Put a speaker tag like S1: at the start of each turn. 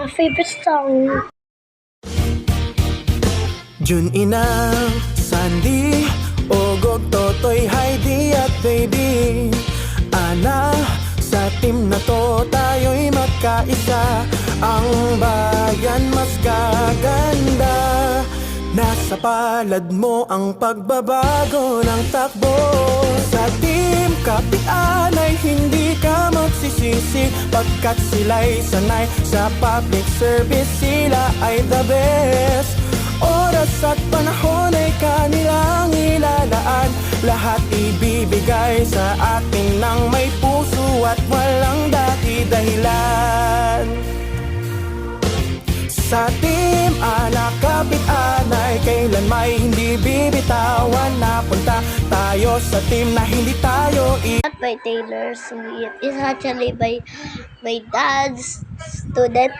S1: Favorite song.
S2: Jun Inang, Sandy, Ogog, Totoy, Heidi at Baby. Ana, sa team na to tayo'y magkaisa. Ang bayan mas gaganda. Nasa palad mo ang pagbabago ng takbo. Sa team Kapitan ay hindi ka magsisisi, pagkat sila'y sanay sa public service. Sila ay the best. Oras at panahon ay kanilang ilalaan. Lahat ibibigay sa atin ng may puso at walang dahilan. Sa team Ana Kapitan ay kailan may hindi bibitawan. Napunta tayo sa team na hindi tayo
S1: Not by Taylor Swift. It's actually by my dad's student.